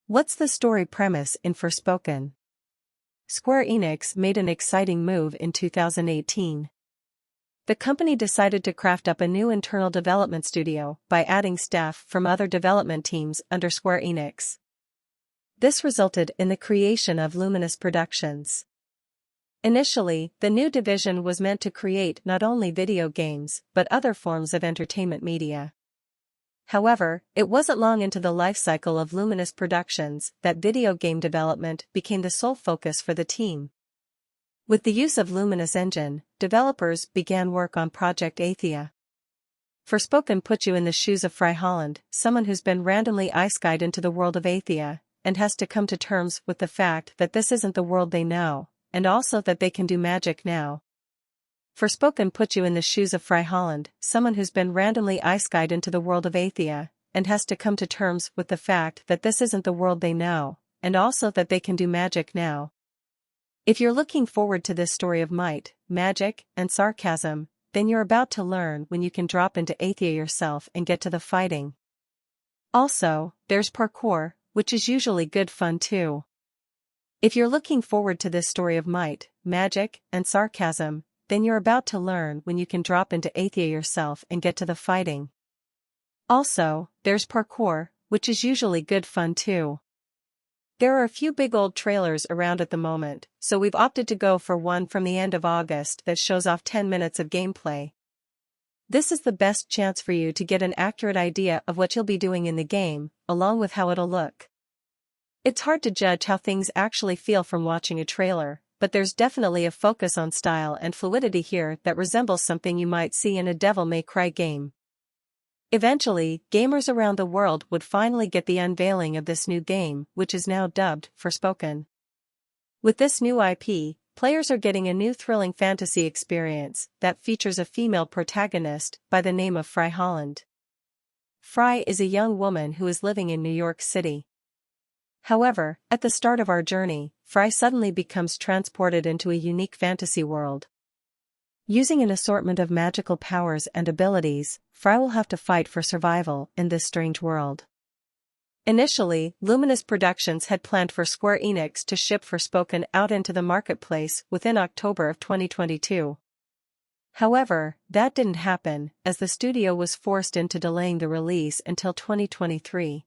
What's the story premise in Forspoken? Square Enix made an exciting move in 2018. The company decided to craft up a new internal development studio by adding staff from other development teams under Square Enix. This resulted in the creation of Luminous Productions. Initially, the new division was meant to create not only video games but other forms of entertainment media. However, it wasn't long into the life cycle of Luminous Productions that video game development became the sole focus for the team. With the use of Luminous Engine, developers began work on Project Athia. Forspoken puts you in the shoes of Frey Holland, someone who's been randomly isekai'd into the world of Athia, and has to come to terms with the fact that this isn't the world they know, and also that they can do magic now. Forspoken puts you in the shoes of Frey Holland, someone who's been randomly isekai'd into the world of Athia, and has to come to terms with the fact that this isn't the world they know, and also that they can do magic now. If you're looking forward to this story of might, magic, and sarcasm, then you're about to learn when you can drop into Athia yourself and get to the fighting. Also, there's parkour, which is usually good fun too. If you're looking forward to this story of might, magic, and sarcasm, then you're about to learn when you can drop into Athia yourself and get to the fighting. Also, there's parkour, which is usually good fun too. There are a few big old trailers around at the moment, so we've opted to go for one from the end of August that shows off 10 minutes of gameplay. This is the best chance for you to get an accurate idea of what you'll be doing in the game, along with how it'll look. It's hard to judge how things actually feel from watching a trailer, but there's definitely a focus on style and fluidity here that resembles something you might see in a Devil May Cry game. Eventually, gamers around the world would finally get the unveiling of this new game, which is now dubbed Forspoken. With this new IP, players are getting a new thrilling fantasy experience that features a female protagonist by the name of Frey Holland. Frey is a young woman who is living in New York City. However, at the start of our journey, Frey suddenly becomes transported into a unique fantasy world. Using an assortment of magical powers and abilities, Frey will have to fight for survival in this strange world. Initially, Luminous Productions had planned for Square Enix to ship Forspoken out into the marketplace within October of 2022. However, that didn't happen, as the studio was forced into delaying the release until 2023.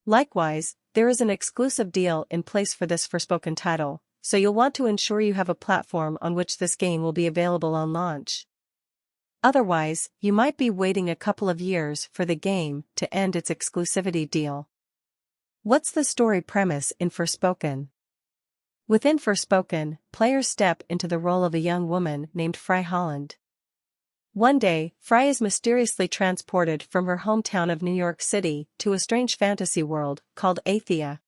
Likewise, there is an exclusive deal in place for this Forspoken title, so you'll want to ensure you have a platform on which this game will be available on launch. Otherwise, you might be waiting a couple of years for the game to end its exclusivity deal. What's the story premise in Forspoken? Within Forspoken, players step into the role of a young woman named Frey Holland. One day, Frey is mysteriously transported from her hometown of New York City to a strange fantasy world called Athia.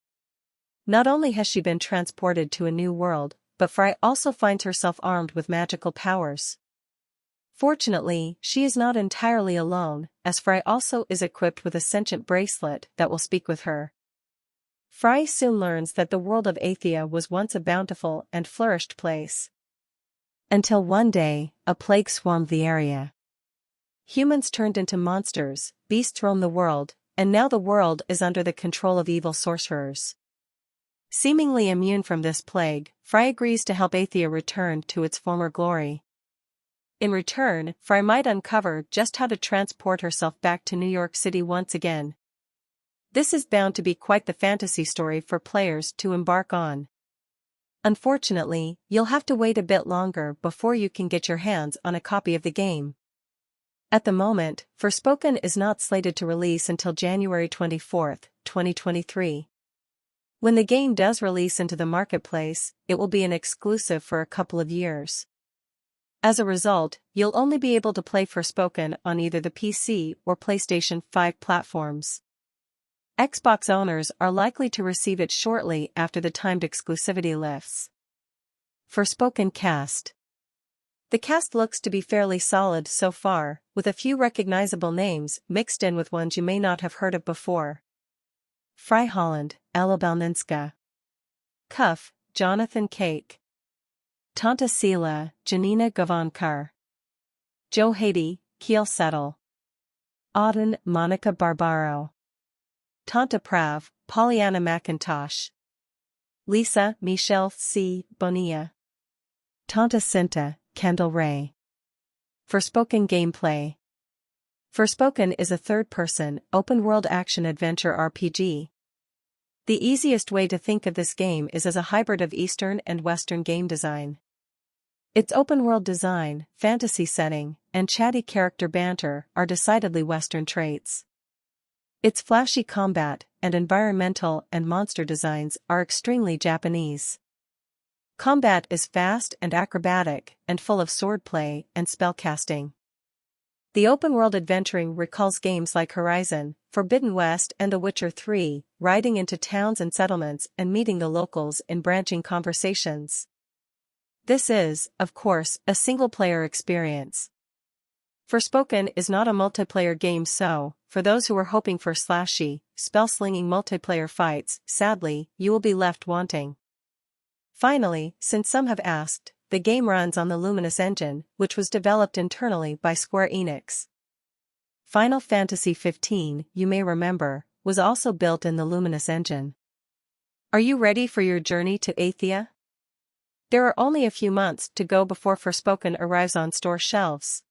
Not only has she been transported to a new world, but Frey also finds herself armed with magical powers. Fortunately, she is not entirely alone, as Frey also is equipped with a sentient bracelet that will speak with her. Frey soon learns that the world of Athia was once a bountiful and flourished place. Until one day, a plague swarmed the area. Humans turned into monsters, beasts roamed the world, and now the world is under the control of evil sorcerers. Seemingly immune from this plague, Frey agrees to help Athia return to its former glory. In return, Frey might uncover just how to transport herself back to New York City once again. This is bound to be quite the fantasy story for players to embark on. Unfortunately, you'll have to wait a bit longer before you can get your hands on a copy of the game. At the moment, Forspoken is not slated to release until January 24, 2023. When the game does release into the marketplace, it will be an exclusive for a couple of years. As a result, you'll only be able to play Forspoken on either the PC or PlayStation 5 platforms. Xbox owners are likely to receive it shortly after the timed exclusivity lifts. Forspoken cast. The cast looks to be fairly solid so far, with a few recognizable names mixed in with ones you may not have heard of before. Frey Holland, Ella Balninska. Cuff, Jonathan Cake. Tanta Sila, Janina Gavankar. Joe Haiti, Kiel Settle. Auden, Monica Barbaro. Tanta Prav, Pollyanna McIntosh. Lisa Michelle C. Bonilla. Tanta Cinta, Kendall Ray. Forspoken gameplay. Forspoken is a third-person, open-world action-adventure RPG. The easiest way to think of this game is as a hybrid of Eastern and Western game design. Its open-world design, fantasy setting, and chatty character banter are decidedly Western traits. Its flashy combat and environmental and monster designs are extremely Japanese. Combat is fast and acrobatic and full of swordplay and spellcasting. The open-world adventuring recalls games like Horizon, Forbidden West and The Witcher 3, riding into towns and settlements and meeting the locals in branching conversations. This is, of course, a single-player experience. Forspoken is not a multiplayer game, so, for those who are hoping for slashy, spell-slinging multiplayer fights, sadly, you will be left wanting. Finally, since some have asked, the game runs on the Luminous Engine, which was developed internally by Square Enix. Final Fantasy XV, you may remember, was also built in the Luminous Engine. Are you ready for your journey to Athia? There are only a few months to go before Forspoken arrives on store shelves.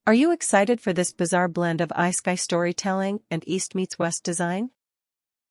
Are you excited for this bizarre blend of isekai'd storytelling and East meets West design?